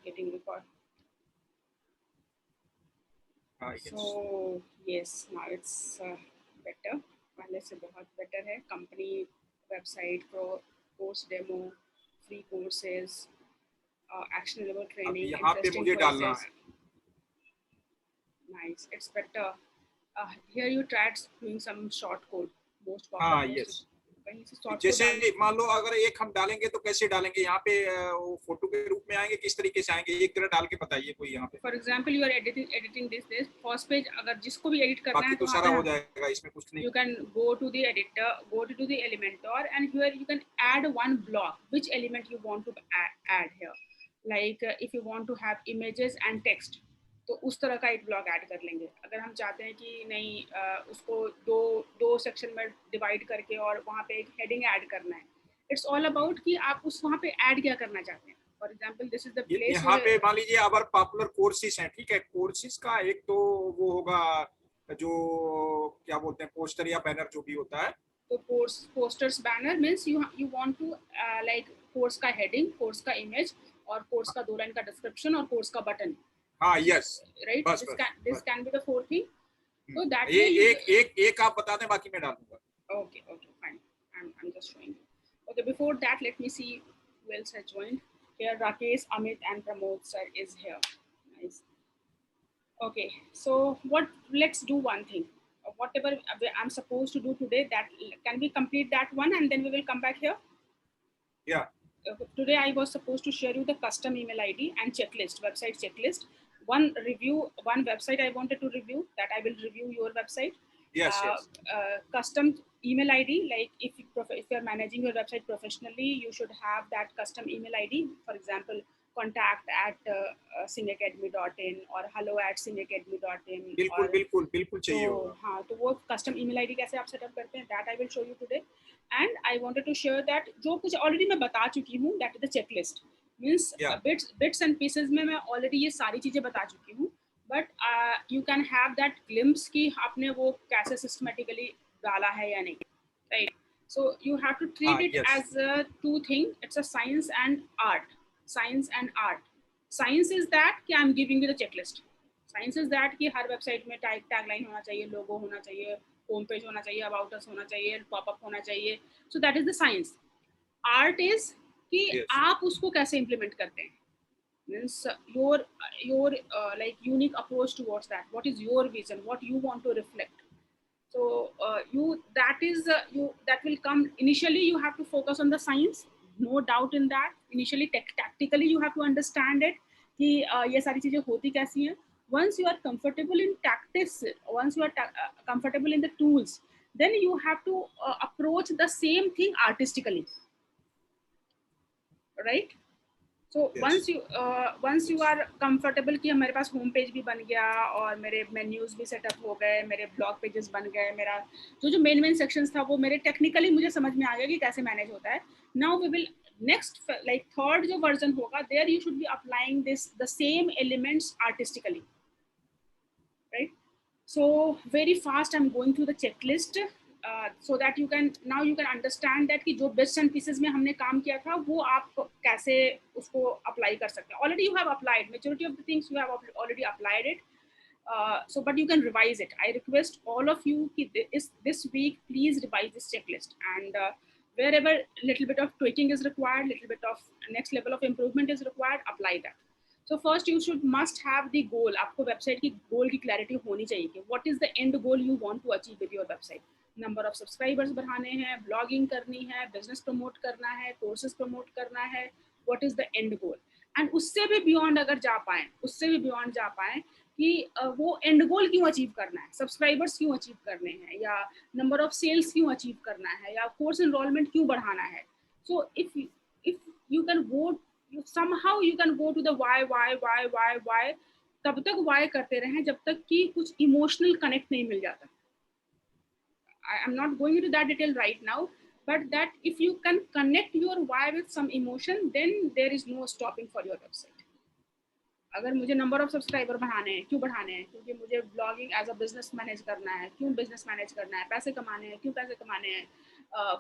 getting record. Yes. So yes, now it's better. पहले से बहुत better है. Company website, course demo, free courses, actionable अब training, यहाँ पे interesting मुझे डालना quizzes. है. Nice. It's better. Here you tried doing some short code. Most हाँ, popular yes. कहीं से short code जैसे डाल. मान लो अगर एक हम डालेंगे तो कैसे डालेंगे यहाँ पे, वो फोटो के रूप में आएंगे, किस तरीके से आएंगे, एक तरह डाल के बताइए कोई यहाँ पे. For example, you are editing this first page. अगर जिसको भी edit करना बाकी है तो तो सारा वहाँ हो पे जाएगा, इसमें कुछ नहीं. you can go to the editor, go to the Elementor, and here you can add one block. Which element you want to add here? Like if you want to have images and text, तो उस तरह का एक block add कर लेंगे. अगर हम चाहते हैं कि नहीं उसको दो सेक्शन में डिवाइड करके और वहाँ पे एक हेडिंग ऐड करना है. इट्स ऑल अबाउट कि आप उस वहाँ पे ऐड क्या करना चाहते हैं. For example this is the place. यहाँ पे मान लीजिए अगर पॉपुलर कोर्सेज हैं, ठीक है, कोर्सेज का एक तो वो होगा जो क्या बोलते हैं, पोस्टर या बैनर जो भी होता है. तो posters banner means you want to like course का हेडिंग, कोर्स का इमेज और कोर्स का 2 लाइन का डिस्क्रिप्शन और कोर्स का बटन. हाँ, yes, right. This can be the 4th thing. So that ये way एक आप बता दें, बाकी मैं डाल दूंगा. Okay, fine. I'm just showing. Okay, before that, let me see who else has joined. Here, Rakesh, Amit, and Pramod sir is here. Nice. Okay, so let's do one thing. Whatever I'm supposed to do today, that can we complete that one and then we will come back here? Yeah. Today I was supposed to share you the custom email ID and checklist, website checklist. One website I wanted to review, that I will review your website. Yes. Custom email ID, like if you're managing your website professionally, you should have that custom email ID. For example, contact@singacademy.in or hello@singacademy.in. बिल्कुल चाहिए होगा. हाँ, तो वो custom email ID कैसे आप setup करते हैं, that I will show you today. And I wanted to share that जो कुछ already मैं बता चुकी हूँ, that is the checklist. Means bits and pieces में मैं already ये सारी चीजें बता चुकी हूँ. But you can have that glimpse कि आपने वो कैसे systematically डाला है या नहीं, right? So you have to treat it as two things. It's a science and art. Science and art. Science is that कि I'm giving you the checklist. Science is that कि हर वेबसाइट में tagline होना चाहिए, लोगो होना चाहिए, home page होना चाहिए, about us होना चाहिए, पॉपअप होना चाहिए. So that is the science. Art is कि आप उसको कैसे implement करते हैं. Means your like unique approach towards that. What is your vision? What you want to reflect? So that will come initially. You have to focus on the science, no doubt in that. Initially tactically you have to understand it कि ये सारी चीजें होती कैसी हैं. Once you are comfortable in tactics, once you are comfortable in the tools, then you have to approach the same thing artistically, right? So once you are comfortable कि हमारे पास home page भी बन गया और मेरे मेन्यूज भी setup हो गए, मेरे ब्लॉग पेजेस बन गए, मेरा जो मेन सेक्शंस था वो मेरे टेक्निकली मुझे समझ में आ गया कि कैसे मैनेज होता है. Now we will next like third जो वर्जन होगा, there you should be applying this the same elements artistically, right? So very fast I'm going through the checklist so that you can understand that कि जो bits and pieces में हमने काम किया था वो आप कैसे उसको apply कर सकते हैं. Already you have applied majority of the things, you have already applied it. So but you can revise it. I request all of you this week please revise this checklist, and wherever little bit of tweaking is required, little bit of next level of improvement is required, apply that. So first you should must have the goal. आपको website की गोल की clarity होनी चाहिए कि what is the end goal you want to achieve with your website. Number of subscribers बढ़ाने हैं, blogging करनी है, बिजनेस प्रमोट करना है, कोर्सेज प्रमोट करना है, what is the end goal. And उससे भी बियॉन्ड अगर जा पाएं, कि वो एंड गोल क्यों अचीव करना है, सब्सक्राइबर्स क्यों अचीव करने हैं, या नंबर ऑफ सेल्स क्यों अचीव करना है, या कोर्स एनरोलमेंट क्यों बढ़ाना है. So if you can go somehow you can go to the why. तब तक why करते रहें जब तक कि कुछ emotional connect नहीं मिल जाता. I'm not going into that detail right now, but that if you can connect your why with some emotion, then there is no stopping for your website. अगर मुझे नंबर ऑफ सब्सक्राइबर बढ़ाने हैं, क्यों बढ़ाने हैं, क्योंकि मुझे blogging as a business manage करना है, क्यों बिजनेस मैनेज करना है, पैसे कमाने हैं, क्यों पैसे कमाने हैं,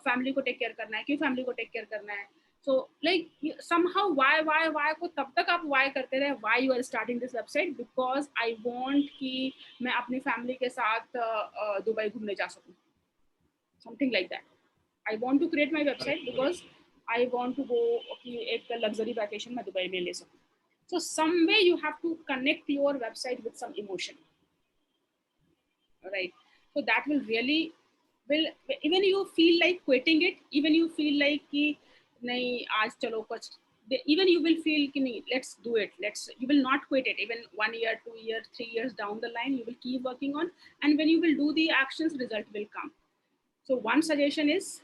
फैमिली को टेक केयर करना है, क्यों फैमिली को टेक केयर करना है. So like somehow why को तब तक आप why करते रहे, why you are starting this website, because I want कि मैं अपनी फैमिली के साथ दुबई घूमने जा सकूं, something like that. I want to create my website because I want to go कि एक luxury vacation मैं दुबई में ले सकूं. So some way you have to connect your website with some emotion, right? So that will really will, even you feel like quitting it, even you feel like कि नहीं आज चलो कुछ, even you will feel कि नहीं, let's do it, let's, you will not quit it, even 1 year, 2 year, 3 years down the line you will keep working on, and when you will do the actions, result will come. So one suggestion is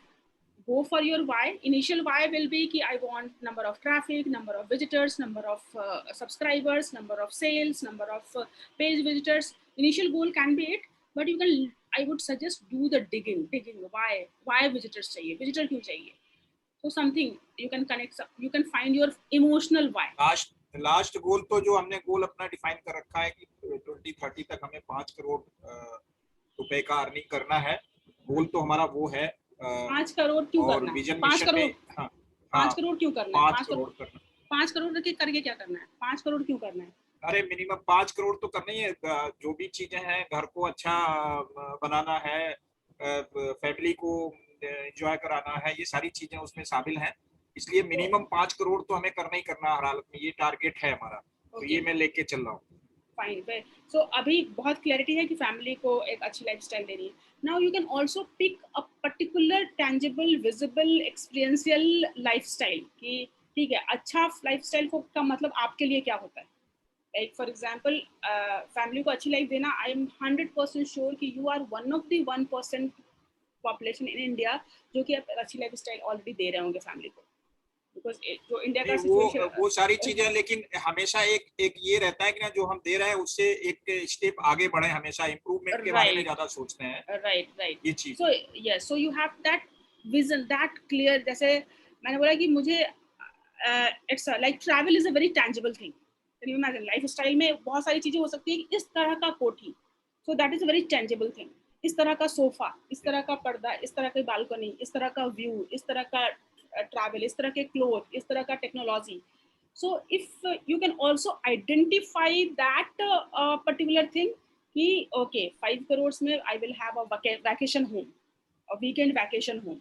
go for your why. Initial why will be कि I want number of traffic, number of visitors, number of subscribers, number of sales, number of page visitors. Initial goal can be it, but you can, I would suggest do the digging. Why visitors चाहिए, visitor क्यों चाहिए? So something you can connect, you can find your emotional why. Last गोल तो जो हमने गोल अपना define कर रखा है कि 2030 तक हमें 5 करोड़ रुपए का अर्निंग करना है, गोल तो हमारा वो है। 5 करोड़ क्यों करना है? 5 करोड़, हाँ, 5 करोड़ क्यों करना है? 5 करोड़ करना, 5 करोड़ करके क्या करना है? 5 करोड़ क्यों करना है? अरे मिनिमम 5 करोड़ तो करना ही है। जो भी चीजें हैं, घर को अच्छा बनाना है, फैमिली को एंजॉय कराना है, ये सारी चीजें उसमें शामिल हैं, इसलिए मिनिमम 5 करोड़ तो हमें करना ही करना हर हालत में, ये टारगेट है हमारा। तो ये मैं लेके चल रहा हूँ। फाइन। सो अभी बहुत क्लैरिटी है कि फैमिली को एक अच्छी लाइफस्टाइल देनी है। Now you can also pick a particular tangible visible experiential lifestyle कि ठीक है, अच्छा लाइफस्टाइल को का मतलब आपके लिए क्या होता है? लाइक फॉर एग्जांपल फैमिली को अच्छी लाइफ देना, आई एम 100% श्योर कि you are one of the 1% population in India जो कि अच्छी लाइफस्टाइल ऑलरेडी दे रहे होंगे फैमिली को, बिकॉज जो इंडिया का सिचुएशन वो सारी चीजें, लेकिन हमेशा एक ये रहता है कि ना जो हम दे रहे हैं उससे एक स्टेप आगे बढ़े, हमेशा इम्प्रूवमेंट के बारे में ज्यादा सोचते हैं। राइट ये चीज, so yes, so you have that vision, that clear. जैसे मैंने बोला कि मुझे it's like travel is a very tangible thing. Can you imagine, lifestyle में बहुत सारी चीजें हो सकती है कि इस तरह का कोठी, so that is a very tangible thing. इस तरह का सोफा, इस तरह का पर्दा, इस तरह की बालकनी, इस तरह का व्यू, इस तरह का ट्रैवल, इस तरह के क्लोथ, इस तरह का technology. So if you can also identify that particular thing कि okay 5 crores में I will have a vacation home, a weekend vacation home.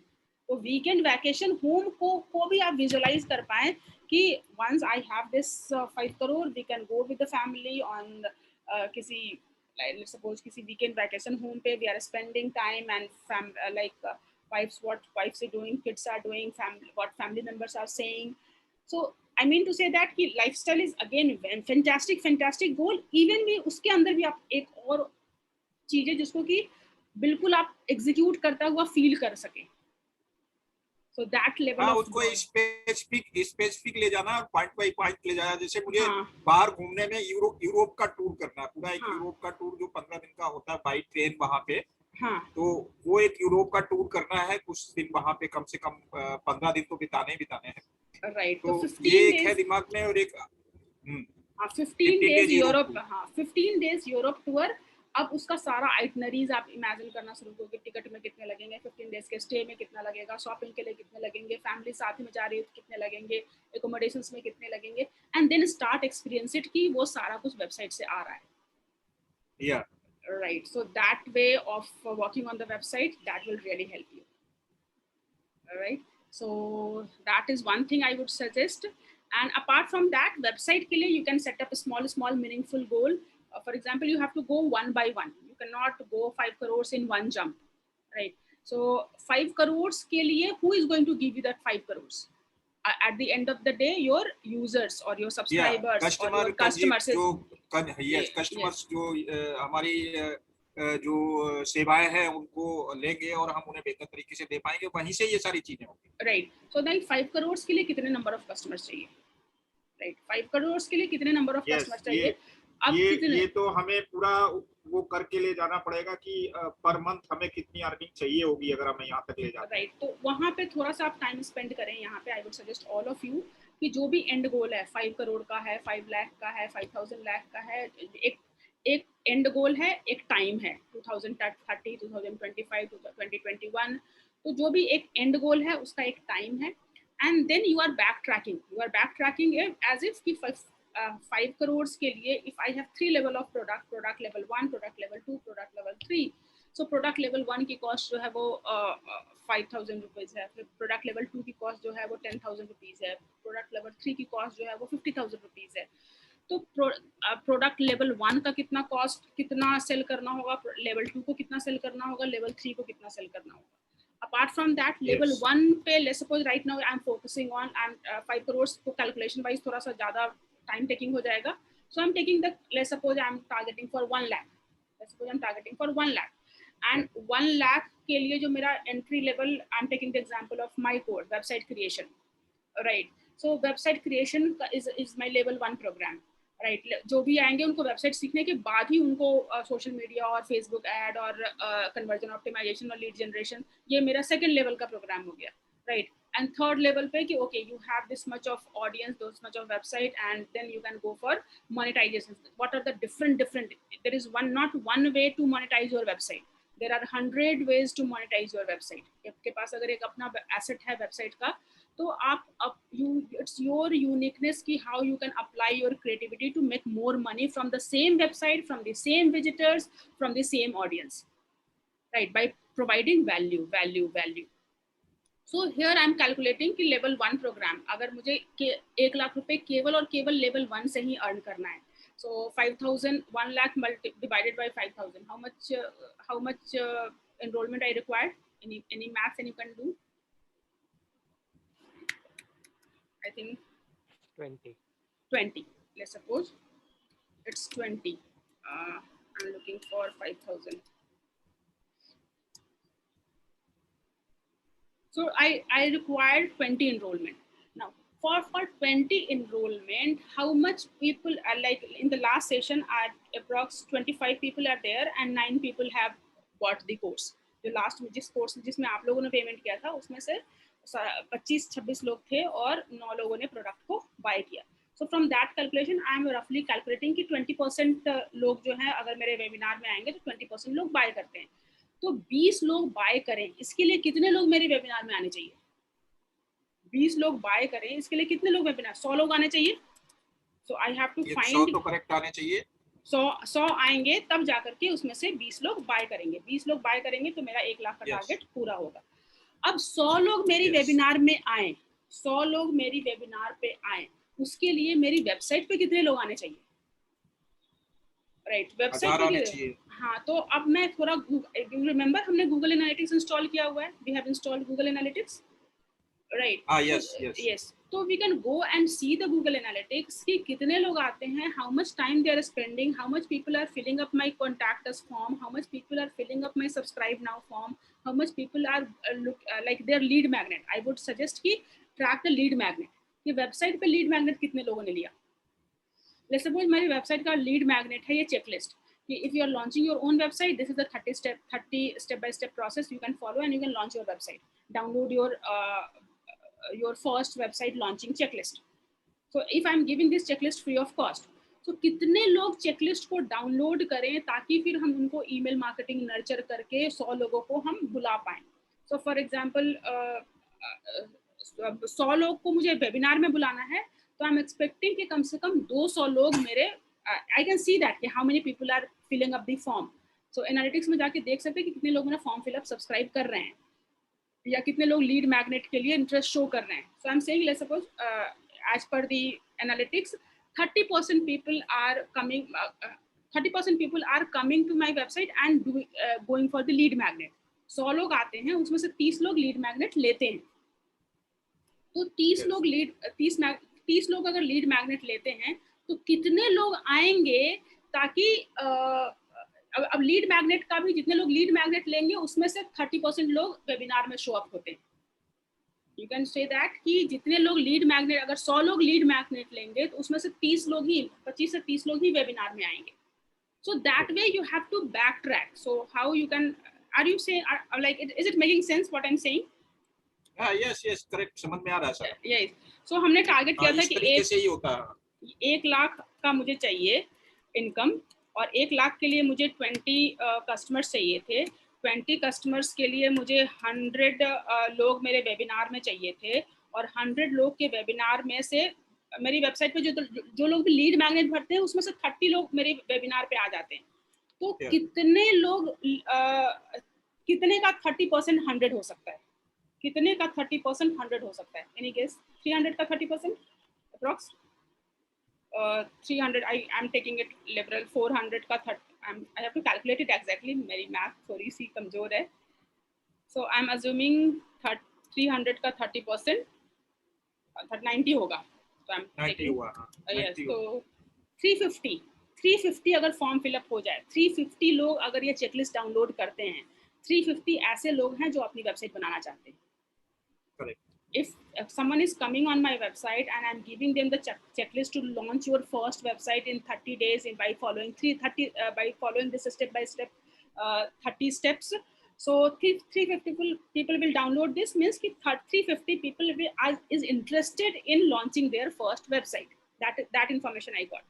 तो weekend vacation home को भी आप visualize कर पाएं कि once I have this 5 crore we can go with the family on किसी let's suppose किसी weekend vacation home पे we are spending time and wife's are doing, kids are doing, what family members are saying. So I mean to say that कि lifestyle is again fantastic goal, even भी उसके अंदर भी आप एक और चीज है जिसको कि बिल्कुल आप एग्जीक्यूट करता हुआ फील कर सके। So that level हाँ, of उसको स्पेसिफिक ले जाना, पॉइंट बाय पॉइंट ले जाना। जैसे मुझे बाहर घूमने में यूरोप का टूर करना है, पूरा एक यूरोप का टूर जो 15 दिन का होता है बाई ट्रेन वहां पे। तो वो एक यूरोप का टूर करना है, कुछ दिन वहां पे कम से कम 15 दिन तो बिताने हैं। राइट, तो ये एक है दिमाग में, और एक 15 days Europe, 15 days Europe tour. अब उसका सारा आइटनरीज आप इमेजिन करना शुरू करोगे, टिकट में कितने लगेंगे, 15 डेज के स्टे में कितना लगेगा, शॉपिंग के लिए कितने लगेंगे, फैमिली साथ में जा रही है तो कितने लगेंगे, एकोमोडेशंस में कितने लगेंगे, and then start experience it कि वो सारा कुछ वेबसाइट से आ रहा है। Right, so that way of working on the website, that will really help you. All right, so that is one thing I would suggest. And apart from that, website ke liye you can set up a small meaningful goal. For example, you have to go one by one. You cannot go 5 crores in one jump, right? So 5 crores ke liye, who is going to give you that 5 crores? At the end of the day, your users or your subscribers or your customers. Customers जो हमारी जो सेवाएं हैं उनको लेंगे और हम उन्हें बेहतर तरीके से दे पाएंगे, वहीं से ये सारी चीजें होंगी। राइट, सो देन 5 करोड़ के लिए कितने नंबर ऑफ कस्टमर्स चाहिए? राइट, 5 करोड़ के लिए कितने नंबर ऑफ कस्टमर्स चाहिए? अब ये तो हमें पूरा वो करके ले जाना पड़ेगा कि पर मंथ हमें कितनी अर्निंग चाहिए होगी अगर हमें यहाँ तक ले जाना। राइट, तो वहाँ पे थोड़ा सा आप टाइम स्पेंड करें। यहाँ पे I would suggest all of you कि जो भी एंड गोल है, 5 करोड़ का है, 5 लाख का है, 5000 लाख का है, एक एंड गोल है, एक टाइम है, 2030, 2025, 2021। तो जो भी एक एंड गोल है उसका एक टाइम है, and then you are backtracking it as if कि 5 crores के लिए if I have 3 level of product level 1, product level 2, product level 3, so product level 1 की cost जो है वो 5,000 रुपीज है, फिर product level 2 की cost जो है वो 10,000 रुपीज है, product level 3 की cost जो है वो 50,000 रुपीज है. तो प्रोडक्ट लेवल 1 का कितना कॉस्ट, कितना सेल करना होगा, लेवल 2 को कितना सेल करना होगा, लेवल 3 को कितना सेल करना होगा. Apart from that, level 1 पे let's suppose right now I'm focusing on 5 crores को calculation wise थोड़ा सा ज़्यादा time taking हो जाएगा. So I'm taking the, let's suppose I'm targeting for 1 lakh. Let's suppose I'm targeting for 1 lakh. And 1 lakh के लिए जो मेरा entry level, I'm taking the example of my course, website creation, right? So website creation is my level 1 program. Right जो भी आएंगे उनको website सीखने के बाद ही उनको सोशल मीडिया और फेसबुक ऐड और कन्वर्जन ऑप्टिमाइजेशन और लीड जनरेशन, ये मेरा सेकंड लेवल का प्रोग्राम हो गया, राइट. एंड थर्ड लेवल पे कि okay you have this much of audience, this much of website, and then you can go for monetisation. What are the different there is not one way to monetise your website, there are 100 ways to monetize your website. आपके पास अगर एक अपना asset है website का, तो आप it's your uniqueness की how you can apply your creativity to make more money from the same website, from the same visitors, from the same audience, right? By providing value. So here I am calculating कि level 1 program अगर मुझे 1 लाख रुपए केवल और केवल level 1 से ही earn करना है, so 5,000, 1 lakh divided by 5,000, how much enrollment I required? Any maths and you can do? I think 20. Let's suppose it's 20. I'm looking for 5,000. So I required 20 enrollment. Now for 20 enrollment, how much people are, like in the last session at approx 25 people are there and 9 people have bought the course. जो last में जिस course जिसमें आप लोगों ने payment किया था उसमें से 25-26 लोग थे और 9 लोगों ने प्रोडक्ट को बाय किया. So from that calculation I am रफली कैलकुलेटिंग कि 20% लोग जो हैं अगर मेरे वेबिनार में आएंगे तो 20% लोग बाय करते हैं. तो 20 लोग बाय करें, इसके लिए कितने लोग मेरे वेबिनार में आने चाहिए? 20 लोग बाय करें, इसके लिए कितने लोग वेबिनार? 100 लोग आने चाहिए. सो आई हैव टू फाइंड 100 तो करेक्ट आने चाहिए. 100 आएंगे तब जाकर के उसमें से 20 लोग बाय करेंगे. 20 लोग बाय करेंगे तो मेरा 1 लाख का टारगेट पूरा होगा. अब 100 लोग मेरी वेबिनार में आए, 100 लोग मेरी वेबिनार पे आए, उसके लिए मेरी वेबसाइट पे कितने लोग आने चाहिए? राइट, वेबसाइट पे. हाँ, तो अब मैं थोड़ा रिमेम्बर हमने गूगल एनालिटिक्स इंस्टॉल किया हुआ है. We have installed Google Analytics, right? Yes. तो we can go and see the Google Analytics कि कितने लोग आते हैं, how much time they are spending, how much people are filling up my contact us form, how much people are filling up my subscribe now form, how much people are like their lead magnet. I would suggest कि track the lead magnet कि website पे lead magnet कितने लोगों ने लिया. Let's suppose मेरी website का lead magnet है ये चेकलिस्ट कि if you are launching your own website, this is the 30 step by step process you can follow and you can launch your website. Download your first website launching checklist. So if I'm giving this checklist free of cost, तो कितने लोग checklist को download करें ताकि फिर हम उनको email marketing nurture करके 100 लोगों को हम बुला पाएं. सो फॉर एग्जांपल 100 लोग को मुझे वेबिनार में बुलाना है तो आई एम एक्सपेक्टिंग कि कम से कम 200 लोग मेरे, आई कैन सी दैट कि how many people are filling up the form. So analytics में जाके देख सकते हैं कि कितने लोगों ने फॉर्म फिलअप सब्सक्राइब कर रहे हैं या कितने लोग लीड मैग्नेट के लिए इंटरेस्ट शो कर रहे हैं. So I am saying let's suppose as per the analytics 30% people are coming. 30% people are coming to my website and going for the lead magnet. 100 लोग आते हैं, उसमें से 30 लोग लीड मैग्नेट लेते हैं. तो 30 लोग अगर लीड मैग्नेट लेते हैं तो कितने लोग आएंगे ताकि अब लीड मैग्नेट का भी जितने लोग लीड मैग्नेट लेंगे उसमें से 30% लोग वेबिनार में शो अप होते हैं. You can say that कि जितने लोग लीड मैग्नेट, अगर 100 लोग लीड मैग्नेट लेंगे तो उसमें से 25 से 30 लोग ही वेबिनार में आएंगे. So that way you have to backtrack. So how you can, are you saying like is it making sense what I'm saying? Yes, correct. समझ में आ रहा है सर. Yes. So हमने टारगेट किया था कि 1 लाख का मुझे चाहिए इनकम और 1 लाख के लिए मुझे 20 कस्टमर्स चाहिए थे. 20 कस्टमर्स के लिए मुझे 100 लोग मेरे वेबिनार में चाहिए थे और 100 लोग के वेबिनार में से मेरी वेबसाइट पे जो लोग भी लीड मैग्नेट भरते हैं उसमें से 30 लोग मेरे वेबिनार पे आ जाते हैं। तो कितने लोग कितने का 30% 100 हो सकता है? कितने का 30% 100 हो सकता है? Any guess? 300 का 30% approx 300 I am taking it liberal 400 का 30 I have to calculate it exactly, मेरी मैथ थोड़ी सी कमजोर है, so I am assuming 300 का 30% 90 होगा, so I am 90 हुआ, yes, so 350 अगर फॉर्म फिलअप हो जाए, 350 लोग अगर ये चेकलिस्ट डाउनलोड करते हैं, 350 ऐसे लोग हैं जो अपनी वेबसाइट बनाना चाहते हैं। Correct. If someone is coming on my website and I'm giving them the checklist to launch your first website in 30 days by following by following this step by step 30 steps, so 350 people will download this, means कि 350 people is interested in launching their first website. That information I got.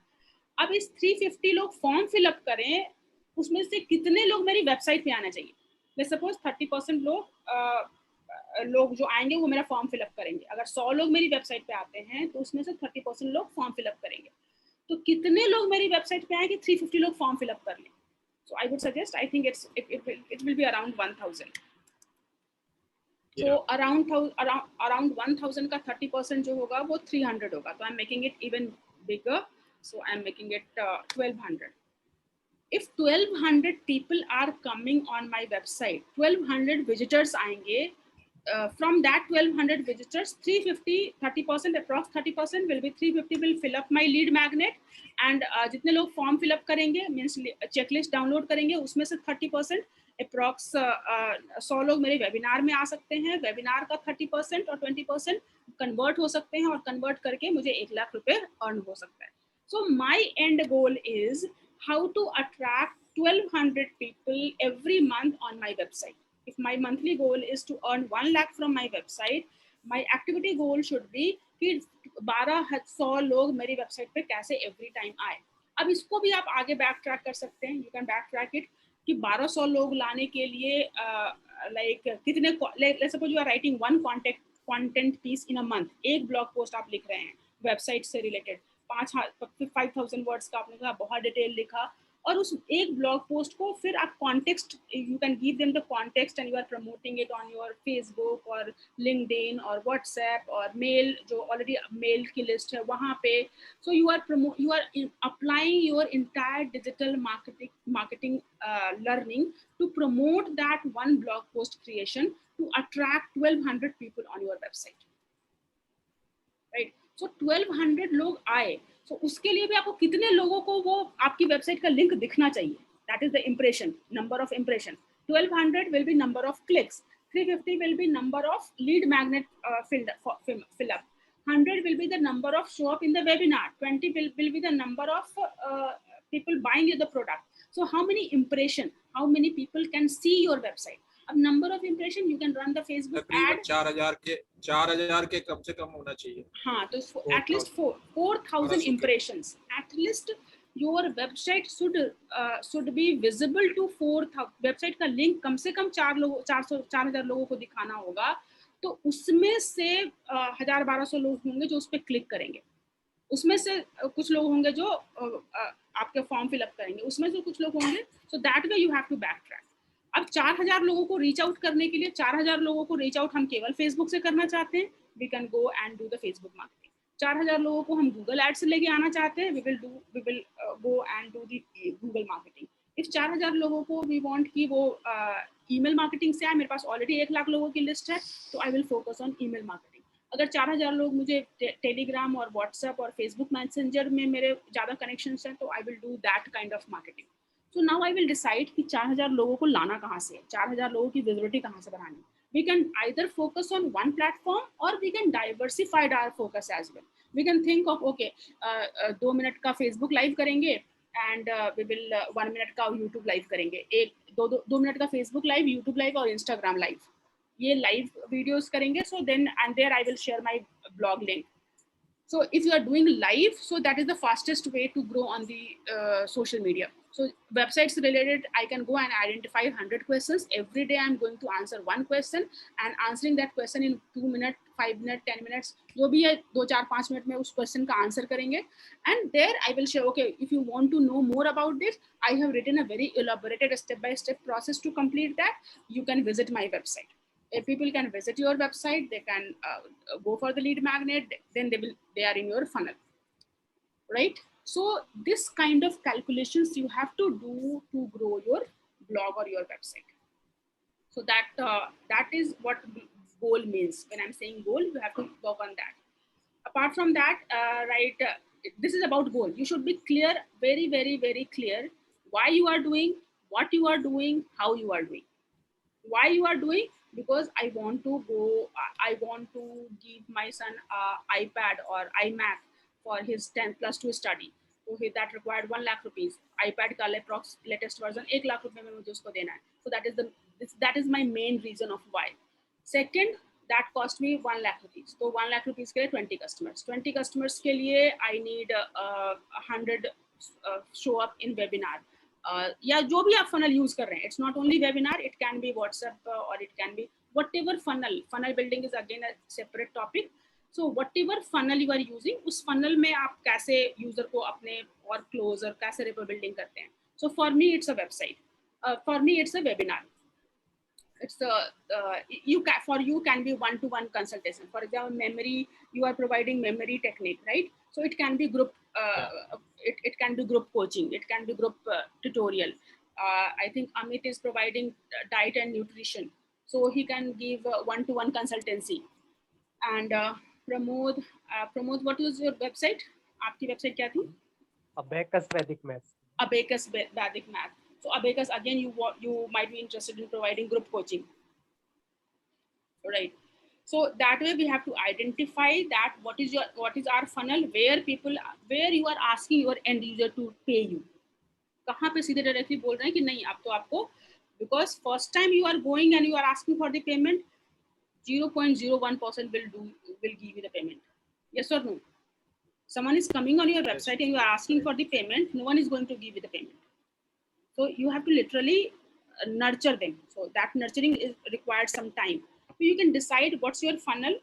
अब इस 350 लोग form fill up करें, उसमें से कितने लोग मेरी वेबसाइट पे आना चाहिए? मैं सपोज 30% लोग जो आएंगे वो मेरा फॉर्म फिलअप करेंगे। अगर 100 लोग मेरी वेबसाइट पे आते हैं तो उसमें से 30% लोग फॉर्म फिलअप करेंगे। तो कितने लोग मेरी वेबसाइट पे आए कि 350 लोग फॉर्म फिलअप कर लें? So I would suggest, I think it will be around 1000. So around 1000 का 30% जो होगा वो 300 होगा। तो I'm making it even bigger. So I'm making it 1200. If 1200 people are coming on my website, 1200 visitors आएंगे. From that 1200 visitors, 350 30% approx 30% will be 350 will fill up my lead magnet, and जितने लोग form fill up करेंगे means checklist download करेंगे उसमें से 30% approx 100 लोग मेरे webinar में आ सकते हैं। वेबिनार का 30% और 20% कन्वर्ट हो सकते हैं, और कन्वर्ट करके मुझे 1 लाख रुपए अर्न हो सकता है। So my and goal is how to attract 1200 people every month on my website. If my monthly goal is to earn 1 lakh from my website, my activity goal should be कि 1200 लोग मेरी website पे कैसे every time आए। अब इसको भी आप आगे बैक ट्रैक कर सकते हैं, you can back track it कि 1200 लोग लाने के लिए लाइक कितने, let's suppose you are writing one content piece in a month, एक ब्लॉग पोस्ट आप लिख रहे हैं वेबसाइट से रिलेटेड, 5000 वर्ड्स का आपने कहा, बहुत डिटेल लिखा, और उस एक ब्लॉग पोस्ट को फिर आप context, you can give them the context and you are promoting it on your Facebook और लिंक्डइन और व्हाट्सएप और मेल, जो ऑलरेडी मेल की लिस्ट है वहाँ पे। So you are applying your entire digital marketing learning to promote that one blog post creation to attract 1200 people on your website, right. So 1200 लोग आए, तो उसके लिए भी आपको कितने लोगों को वो आपकी वेबसाइट का लिंक दिखना चाहिए, that is the impression, number of impression. 1200 will be number of clicks, 350 will be number of lead magnet fill up, 100 will be the number of show up in the webinar, 20 will be the number of people buying the product. So how many impression, how many people can see your website? अब number of impression you can run the Facebook ad 4000 के कम से कम होना चाहिए। हाँ, तो at least 4000 impressions, at least your website should be visible to 4000, website का लिंक कम से कम 4000 लोगों को दिखाना होगा। तो उसमें से 1000-1200 लोग होंगे जो उस पर क्लिक करेंगे, उसमें से कुछ लोग होंगे जो आपके फॉर्म फिलअप करेंगे, उसमें से कुछ लोग होंगे, so that way you have to back track. अब 4000 लोगों को रीच आउट करने के लिए, 4000 लोगों को रीच आउट हम केवल फेसबुक से करना चाहते हैं, we can go and do the Facebook marketing. 4000 लोगों को हम गूगल एड से लेके आना चाहते हैं, we will go and do the Google marketing. If 4000 लोगों को वी वांट कि वो ईमेल मार्केटिंग से आए, मेरे पास ऑलरेडी 1 लाख लोगों की लिस्ट है, तो I will focus on email marketing. अगर 4000 लोग मुझे टेलीग्राम और व्हाट्सएप और फेसबुक मैसेंजर में मेरे ज़्यादा कनेक्शंस हैं, तो I will do that kind of marketing. So now I will decide कि 4000 लोगों को लाना कहाँ से है, 4000 लोगों की विजिबिलिटी कहाँ से बढ़ानी। We can either focus on one platform or we can diversify our focus as well. We can think of okay, 2 minute का Facebook लाइव करेंगे and we will 1 मिनट का YouTube लाइव करेंगे, 2 मिनट का Facebook live, YouTube live और Instagram live, ये live videos करेंगे। So then and there I will share my blog link. So if you are doing live, so that is the fastest way to grow on the social media. So websites related, I can go and identify 100 questions. Every day I'm going to answer one question, and answering that question in 2 minutes, 5 minutes, 10 minutes, जो भी है 2-4-5 minute में उस question का answer करेंगे. And there I will share, okay, if you want to know more about this, I have written a very elaborated step-by-step process to complete that. You can visit my website. If people can visit your website, they can go for the lead magnet, then they are in your funnel, right? So this kind of calculations you have to do to grow your blog or your website. So that is what goal means. When I'm saying goal, you have to work on that. Apart from that, this is about goal. You should be clear, very, very, very clear why you are doing, what you are doing, how you are doing. Why you are doing? Because I want to give my son iPad or iMac for his 10+2 study. So that required 1 lakh rupees. iPad का latest version 1 lakh रुपए में मुझे उसको देना है. So that is my main reason of why. Second, that cost me 1 lakh rupees. So 1 lakh rupees के लिए 20 customers. 20 customers के लिए I need 100 show up in webinar. या जो भी आप funnel use कर रहे हैं, it's not only webinar, it can be WhatsApp or it can be whatever funnel building is again a separate topic. So whatever funnel you are using, उस funnel में आप कैसे user को अपने और closer कैसे rapport building करते हैं. So for me it's a website, for me it's a webinar. It's for you can be one-to-one consultation. For example, memory, you are providing memory technique, right? So it can be group, it can be group coaching, it can be group tutorial. I think Amit is providing diet and nutrition, so he can give one-to-one consultancy. And Pramod, what is your website? आपकी website क्या थी? Abacus Vedic Math. Abacus Vedic Math. So Abacus, again, you might be interested in providing group coaching, right? So that way we have to identify that what is our funnel, where you are asking your end user to pay you. कहाँ पे सीधे directly बोल रहे हैं कि नहीं आप तो आपको, because first time you are going and you are asking for the payment, 0.01% will give you the payment. Yes or no? Someone is coming on your website and you are asking for the payment, no one is going to give you the payment. So you have to literally nurture them. So that nurturing is required some time. So you can decide what's your funnel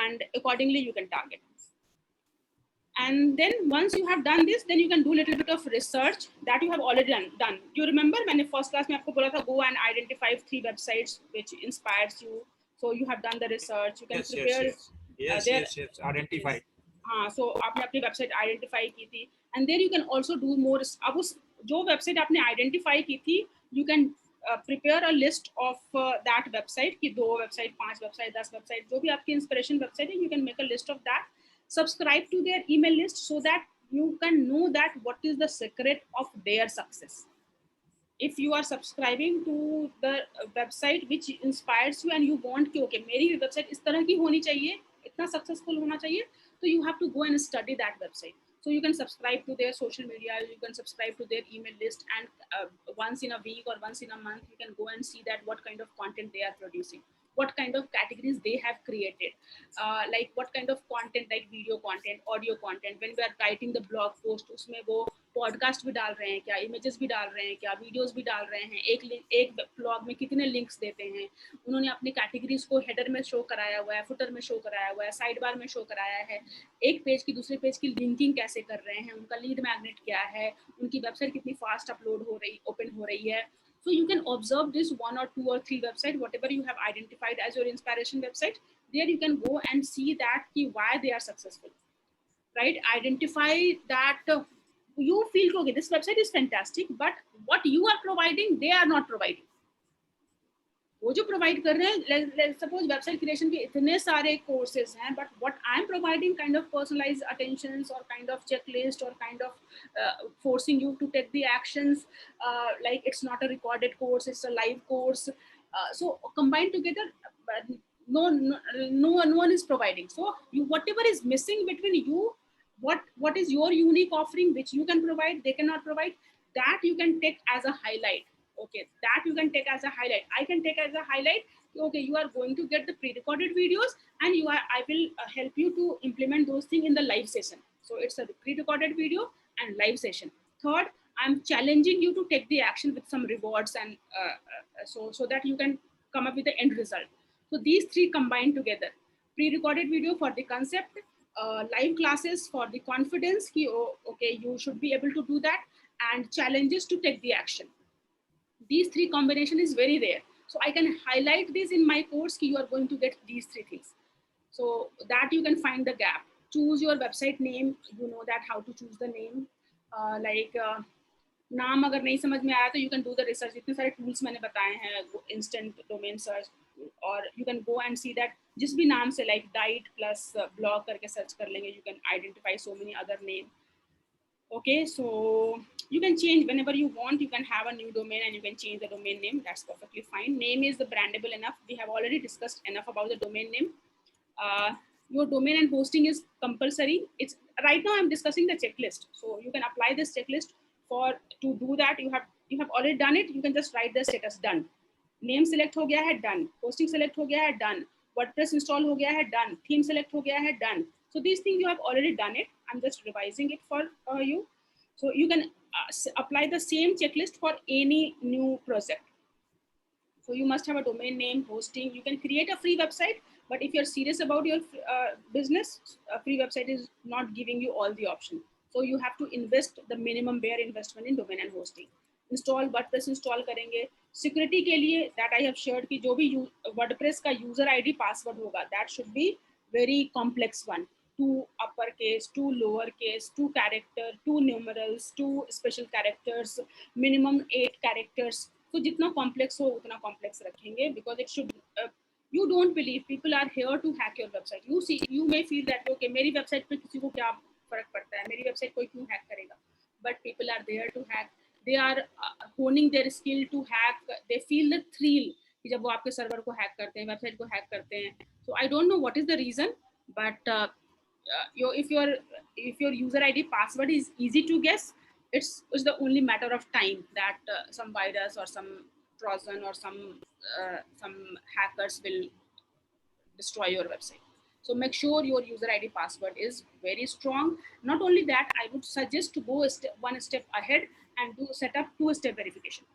and accordingly you can target. And then once you have done this, then you can do a little bit of research that you have already done. Do you remember when in first class, I told you go and identify 3 websites which inspires you. So you have done the research. You can prepare. Yes, identify. So आपने अपनी website identify की थी, and then you can also do more. अब उस जो website आपने identify की थी, you can prepare a list of that website कि 2 website, 5 website, 10 website, जो भी आपकी inspiration website है, you can make a list of that. Subscribe to their email list so that you can know that what is the secret of their success. If you are subscribing to the website which inspires you and you want कि okay मेरी website इस तरह की होनी चाहिए, इतना successful होना चाहिए, so you have to go and study that website. So you can subscribe to their social media, you can subscribe to their email list, and once in a week or once in a month, you can go and see that what kind of content they are producing, what kind of categories they have created, like what kind of content, like video content, audio content. When we are writing the blog post, उसमें वो podcast भी डाल रहे हैं क्या, images भी डाल रहे हैं क्या, वीडियोस भी डाल रहे हैं, एक ब्लॉग में कितने लिंक्स देते हैं, उन्होंने अपनी कैटेगरीज को हेडर में शो कराया हुआ है, फुटर में शो कराया हुआ है, साइड बार में शो कराया है, एक पेज की दूसरे पेज की लिंकिंग कैसे कर रहे हैं, उनका लीड मैग्नेट क्या है, उनकी वेबसाइट कितनी फास्ट ओपन हो रही है. So you can observe this 1 or 2 or 3 website, whatever you have identified as your inspiration website. There you can go and see that why they are successful, right? Identify that you feel okay, this website is fantastic, but what you are providing, they are not providing. वो जो provide कर रहे हैं, let's suppose website creation के इतने सारे courses हैं, but what I'm providing kind of personalized attentions or kind of checklist or kind of forcing you to take the actions, like it's not a recorded course, it's a live course. So combined together, no one is providing. So whatever is missing between you, what is your unique offering which you can provide, they cannot provide, that you can take as a highlight. Okay, that you can take as a highlight. I can take as a highlight okay, you are going to get the pre-recorded videos, and I will help you to implement those things in the live session. So it's a pre-recorded video and live session. Third, I'm challenging you to take the action with some rewards, and so that you can come up with the end result. So these three combined together: pre-recorded video for the concept, live classes for the confidence ki, oh, okay, you should be able to do that, and challenges to take the action. These three combination is very rare. So I can highlight this in my course ki you are going to get these three things, so that you can find the gap. Choose your website name, you know that how to choose the name. नाम अगर नहीं समझ में आया तो you can do the research. इतने सारे tools मैंने बताए हैं, इंस्टेंट डोमेन सर्च, और you can go and see that जिस भी नाम से लाइक डाइट प्लस ब्लॉग करके सर्च कर लेंगे, you can identify so many other name. Okay, so you can change whenever you want. You can have a new domain and you can change the domain name. That's perfectly fine. Name is the brandable enough. We have already discussed enough about the domain name. Your domain and hosting is compulsory. It's right now I'm discussing the checklist, so you can apply this checklist. For to do that, you have already done it. You can just write the status done. Name select हो गया है, done. Hosting select हो गया है, done. WordPress install हो गया है, done. Theme select हो गया है, done. So these things you have already done it. I'm just revising it for you. So you can apply the same checklist for any new project. So you must have a domain name, hosting. You can create a free website, but if you're serious about your business, a free website is not giving you all the options. So you have to invest the minimum bare investment in domain and hosting. Install WordPress install करेंगे. Security के लिए that I have shared कि जो भी WordPress का user ID password होगा, that should be very complex one. 2 uppercase, 2 lowercase, 2 character, 2 numerals, 2 special characters, minimum 8 characters. So जितना complex हो उतना complex रखेंगे, because it should you don't believe people are here to hack your website. You may feel that okay, मेरी website पे किसी को क्या फर्क पड़ता है, मेरी website कोई क्यों hack करेगा, but people are there to hack. They are honing their skill to hack. They feel the thrill कि जब वो आपके सर्वर को हैक करते हैं, वेबसाइट को हैक करते हैं. So I don't know what is the reason, but if your user ID password is easy to guess, it's the only matter of time that some virus or some Trojan or some hackers will destroy your website. So make sure your user ID password is very strong. Not only that, I would suggest to go one step ahead and do set up 2-step verification.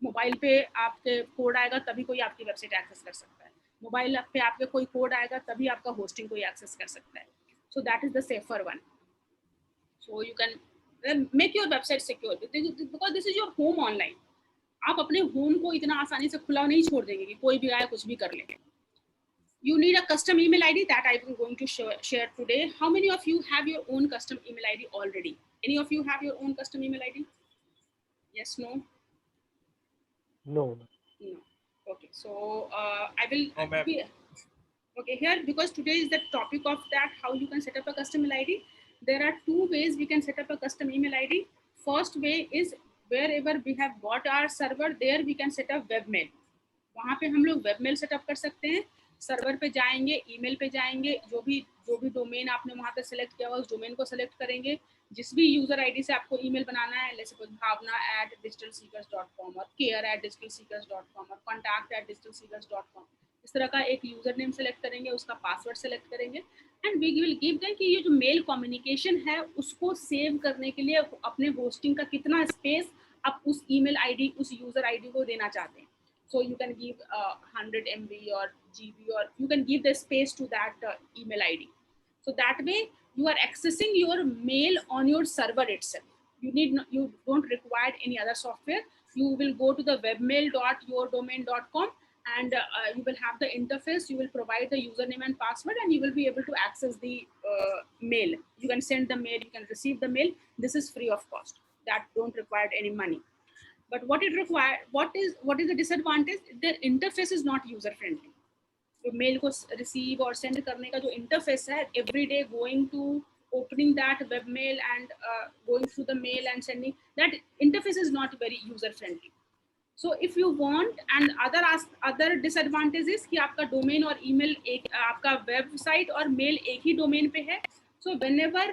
Mobile पे आपके code आएगा तभी कोई आपकी website access कर सकता है. Mobile पे आपके कोई कोड आएगा तभी आपका होस्टिंग कोई एक्सेस कर सकता है. So that is the safer one. So you can make your website secure because this is your home online. आप अपने होम को इतना आसानी से खुला नहीं छोड़ देंगे कि कोई भी आए कुछ भी कर लेंगे. You need a custom email ID that I'm going to share today. How many of you have your own custom email ID already? Any of you have your own custom email ID? Yes, no? No. Okay, so I will okay here, because today is the topic of that, how you can set up a custom email ID. There are 2 ways we can set up a custom email ID. First way is wherever we have bought our server, there we can set up webmail. वहाँ पे हम लोग webmail set up कर सकते हैं. Server पे जाएंगे, email पे जाएंगे, जो भी डोमेन आपने वहाँ पे सेलेक्ट किया हुआ उस डोमेन को सेलेक्ट करेंगे. जिस भी यूजर आईडी से आपको ईमेल बनाना है, जैसे bhavna@digitalseekers.com और care@digitalseekers.com और contact@digitalseekers.com, इस तरह का एक यूजर नेम सेलेक्ट करेंगे, उसका पासवर्ड सेलेक्ट करेंगे, and we will give them कि ये जो मेल कम्युनिकेशन है उसको सेव करने के लिए अपने होस्टिंग का कितना स्पेस आप उस ईमेल आईडी, उस यूजर आईडी को देना चाहते हैं. So you can give 100 MB or GB, or you can give the space to that email ID. So that way you are accessing your mail on your server itself. You don't require any other software. You will go to the webmail.yourdomain.com and you will have the interface. You will provide the username and password, and you will be able to access the mail. You can send the mail, you can receive the mail. This is free of cost. That don't require any money. But what is the disadvantage? Their interface is not user friendly. तो mail को receive और send करने का जो interface है, every day going to opening that web mail and going through the mail and sending, that interface is not very user friendly. So if you want, and other disadvantages कि आपका domain और email एक, आपका website और mail एक ही domain पे है. So whenever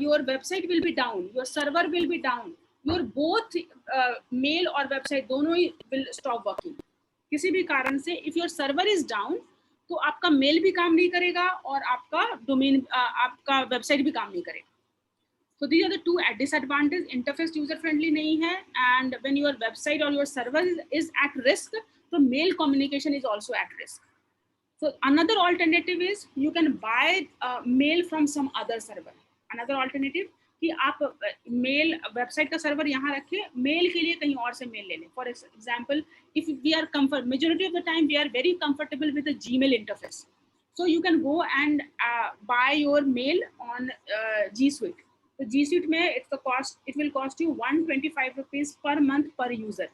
your website will be down, your server will be down, your both mail और website दोनों ही will stop working. किसी भी कारण से if your server is down तो आपका मेल भी काम नहीं करेगा और आपका डोमेन आपका वेबसाइट भी काम नहीं करेगा. So these are the two disadvantages. Interface user friendly नहीं है, and when your website or your server is at risk, so mail communication is also at risk. So another alternative is you can buy mail from some other server. Another alternative कि आप mail website का server यहाँ रखें, mail के लिए कहीं और से मेल ले लें. For example if we are comfort majority of the time we are very comfortable with the Gmail interface, so you can go and buy your mail on G Suite. So G Suite में it will cost you 125 rupees per month per user.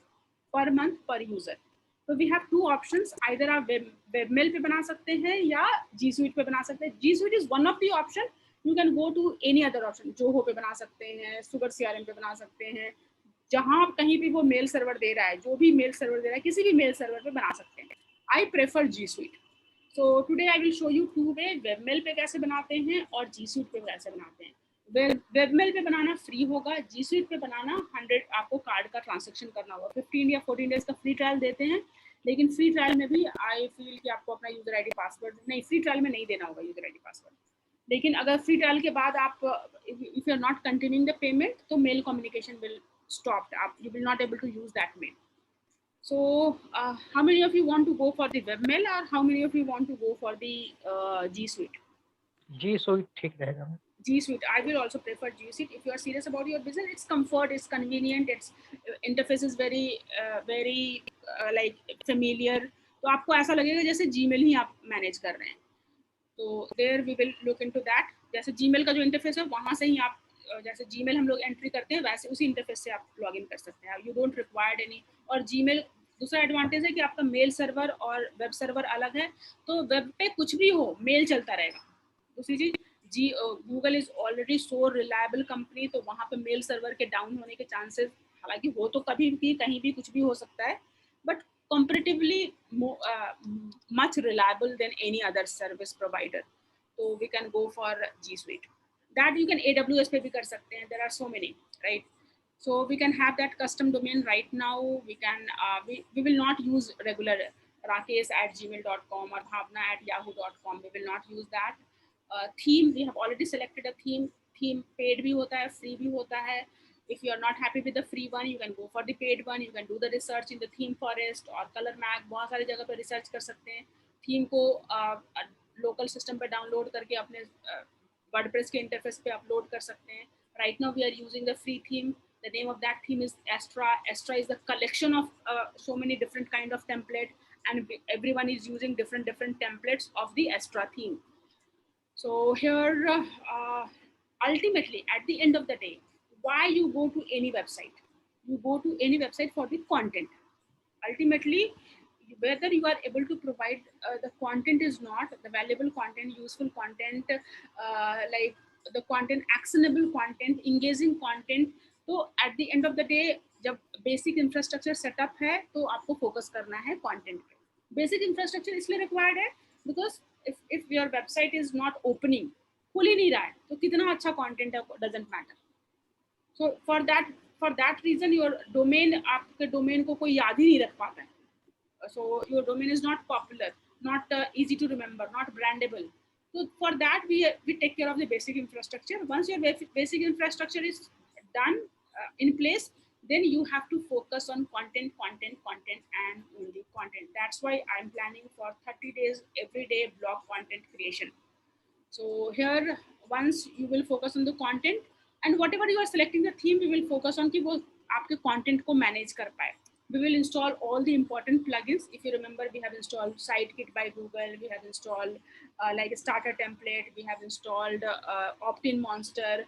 So we have two options. Either आप webmail पे बना सकते हैं या G Suite पे बना सकते हैं. G Suite is one of the option. You can go to any other option. Zoho पे बना सकते हैं, Sugar CRM पे बना सकते हैं. जहाँ आप कहीं भी वो मेल सर्वर दे रहा है, जो भी मेल सर्वर दे रहा है, किसी भी मेल सर्वर पे बना सकते हैं. I prefer G Suite. So today I will show you two way webmail पे कैसे बनाते हैं और G Suite पे कैसे बनाते हैं. webmail पे बनाना फ्री होगा, G Suite पे बनाना 100 आपको कार्ड का ट्रांजैक्शन करना होगा. 15 या 14 डेज का फ्री ट्रायल देते हैं, लेकिन फ्री ट्रायल में भी आई फील कि आपको अपना यूजर आईडी पासवर्ड नहीं, फ्री ट्रायल में नहीं देना होगा यूजर आईडी पासवर्ड. लेकिन अगर फ्री ट्रायल के बाद आप if you are not continuing the payment तो मेल कम्युनिकेशन विल स्टॉप. आप you will not able to use that mail. So how many of you want to go for the webmail or how many of you want to go for the G Suite? G Suite ठीक रहेगा. G Suite. I will also prefer G Suite if you are serious about your business. It's comfort, it's convenient, its interface is very like familiar. तो आपको ऐसा लगेगा जैसे Gmail ही आप manage कर रहे हैं. तो there we will look into that. जैसे Gmail का जो इंटरफेस है वहाँ से ही आप जैसे Gmail हम लोग एंट्री करते हैं वैसे उसी इंटरफेस से आप लॉग इन कर सकते हैं. You don't required any. और Gmail दूसरा एडवांटेज है कि आपका मेल सर्वर और वेब सर्वर अलग है, तो वेब पे कुछ भी हो मेल चलता रहेगा. दूसरी चीज Google is already so reliable company, तो वहाँ पे मेल सर्वर के डाउन होने के चांसेस हालांकि हो तो कभी भी कहीं भी कुछ भी हो सकता है, but comparatively much reliable than any other service provider. So we can go for G Suite. That you can AWS पे भी कर सकते हैं. There are so many, right? So we can have that custom domain right now. We can we will not use regular rakesh@gmail.com or bhavna@yahoo.com. We will not use that. Theme, we have already selected a theme. Theme paid भी होता है, free भी होता है. If you are not happy with the free one, you can go for the paid one. You can do the research in the theme forest or color mag. बहुत सारी जगह पे research कर सकते हैं. थीम को local system पे download करके अपने WordPress के interface पे upload कर सकते हैं. Right now we are using the free theme. The name of that theme is Astra. Astra is the collection of so many different kind of template, and everyone is using different templates of the Astra theme. So here, ultimately, at the end of the day, why you go to any website? You go to any website for the content. Ultimately, whether you are able to provide the content is not, the valuable content, useful content, like the content, actionable content, engaging content. तो at the end of the day, जब basic infrastructure setup है, तो आपको focus करना है content पे. Basic infrastructure इसलिए required है because if your website is not opening, खुल ही नहीं रहा है, तो कितना अच्छा content है doesn't matter. So for that reason your domain, आपके domain को कोई याद ही नहीं रख पाता है. So your domain is not popular, not easy to remember, not brandable. So for that we take care of the basic infrastructure. Once your basic infrastructure is done in place, then you have to focus on content and only content. That's why I'm planning for 30 days every day blog content creation. So here, once you will focus on the content, and whatever you are selecting the theme, we will focus on कि वो आपके content को manage कर पाए. We will install all the important plugins. If you remember, we have installed Sitekit by Google. We have installed like a starter template. We have installed opt-in monster.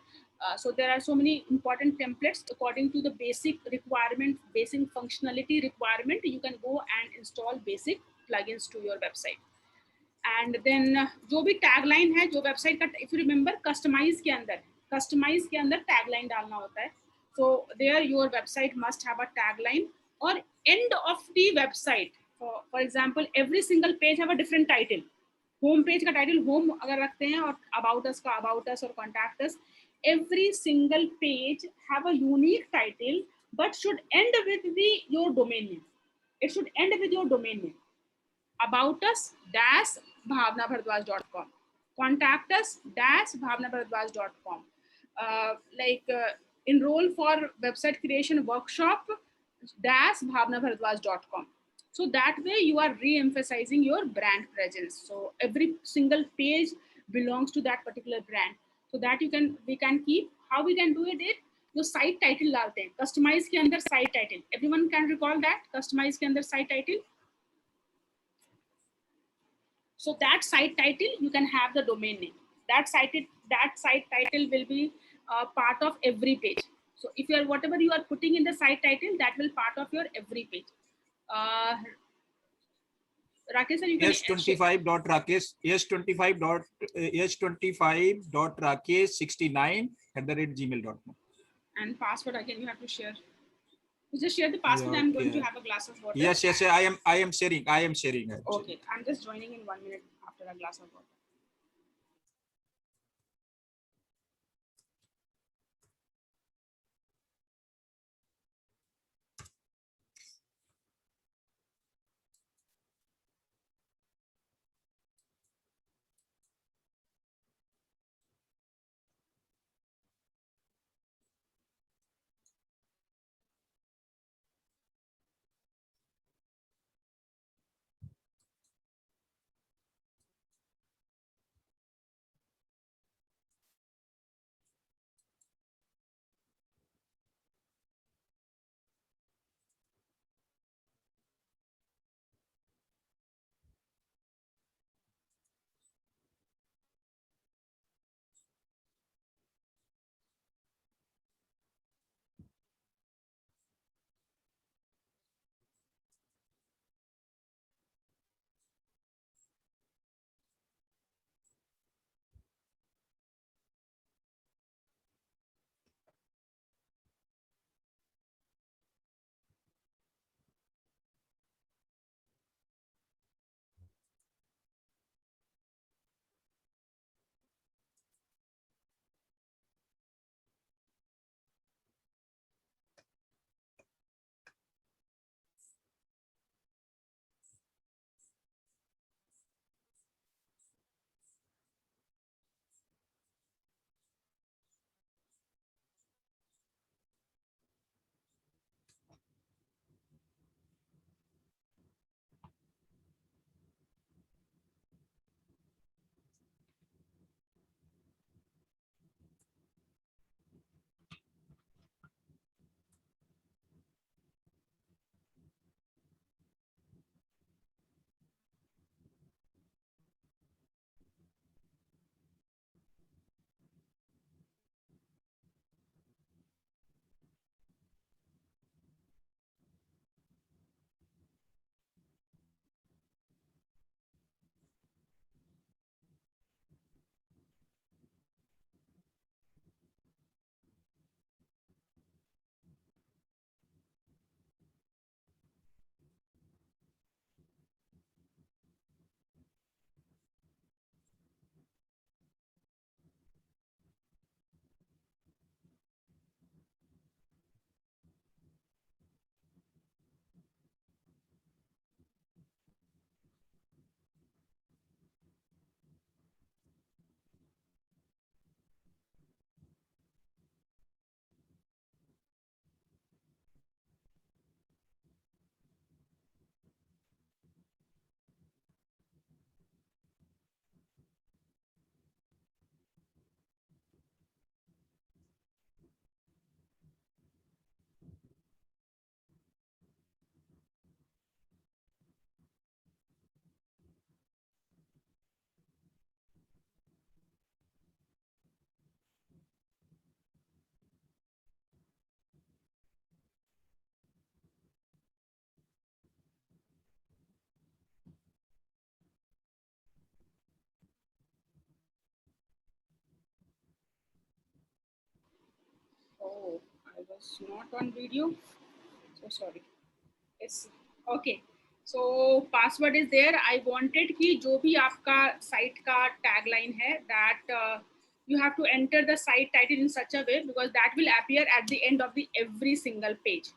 So there are so many important templates according to the basic requirement, basic functionality requirement. You can go and install basic plugins to your website. And then जो भी tagline है, जो website का, if you remember, customize के अंदर tagline डालना होता है. So there your website must have a tagline. Or end of the website, for example, every single page have a different title. Home page का title home अगर रखते हैं और about us का about us और contact us. Every single page have a unique title, but should end with your domain name. It should end with your domain name. About us --bhavnabhardwaj.com. Contact us --bhavnabhardwaj.com. Enroll for website creation workshop --bhavnabhardwaj.com. So that way you are re-emphasizing your brand presence. So every single page belongs to that particular brand. So that we can keep. How we can do it? जो site title डालते हैं customise के अंदर site title, everyone can recall that customise के अंदर site title. So that site title you can have the domain name. That site title will be part of every page. So if you are whatever you are putting in the site title, that will part of your every page. Rakesh sir, you can s25.rakesh s25.rakesh69@gmail.com. And password again you have to share. You just share the password. I'm going to have a glass of water. Yes, I am sharing. Okay, I'm just joining in 1 minute after a glass of water. Oh, I was not on video. So sorry. It's okay. So password is there. I wanted कि जो भी आपका site का tagline है that you have to enter the site title in such a way because that will appear at the end of the every single page.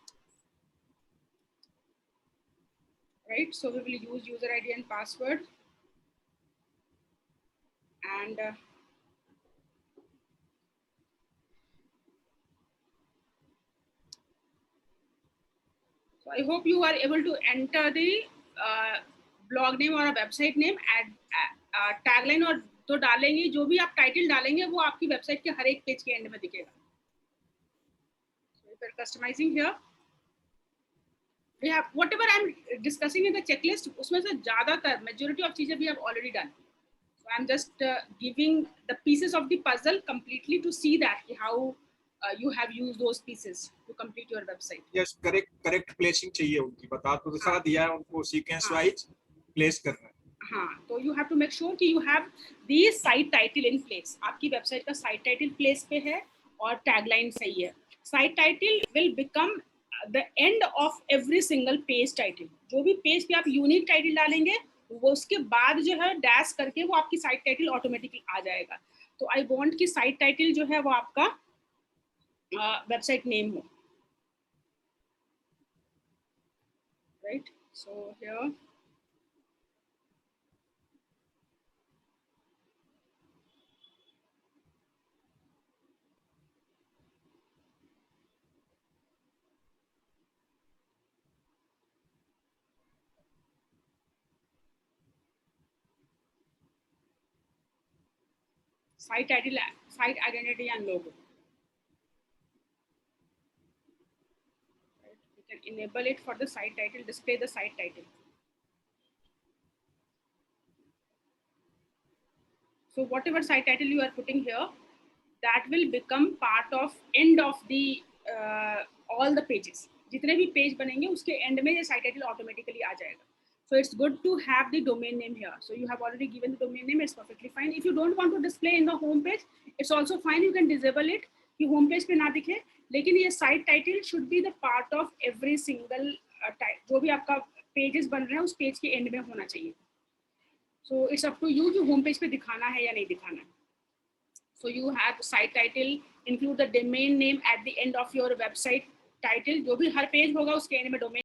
right? So we will use user ID and password, and so I hope you are able to enter the blog name और website name, tagline और तो डालेंगे, जो भी आप title डालेंगे वो आपकी वेबसाइट के हर एक पेज के एंड में दिखेगा. So if you're customizing here, we have whatever I'm discussing in the checklist, उसमें से ज़्यादातर majority of चीजें we have already done. So I'm just giving the pieces of the puzzle completely to see that how you have used those pieces to complete your website. Yes, correct placing चाहिए उनकी, बता तो सारा दिया है उनको, sequence wise place करना है. हाँ, तो you have to make sure कि you have the site title in place. आपकी website का site title place पे है और tagline सही है. Site title will become the end of every single page title. जो भी पेज पे आप यूनिक टाइटल डालेंगे वो उसके बाद जो है डैश करके वो आपकी साइट टाइटल ऑटोमेटिकली आ जाएगा. तो आई वांट कि साइट टाइटल जो है वो आपका वेबसाइट नेम हो, right? So here site title, site identity and logo. Right? You can enable it for the site title, display the site title. So whatever site title you are putting here, that will become part of end of the all the pages. जितने भी page बनेंगे उसके and में ये site title automatically आ जाएगा. So it's good to have the domain name here. So you have already given the domain name. It's perfectly fine. If you don't want to display in the home page, it's also fine. You can disable it कि home page पे ना दिखे. लेकिन ये site title should be the part of every single जो भी आपका pages बन रहे हैं उस page के end में होना चाहिए. So it's up to you कि home page पे दिखाना है या नहीं दिखाना है. So you have site title, include the domain name at the end of your website title. जो भी हर page होगा उसके end में domain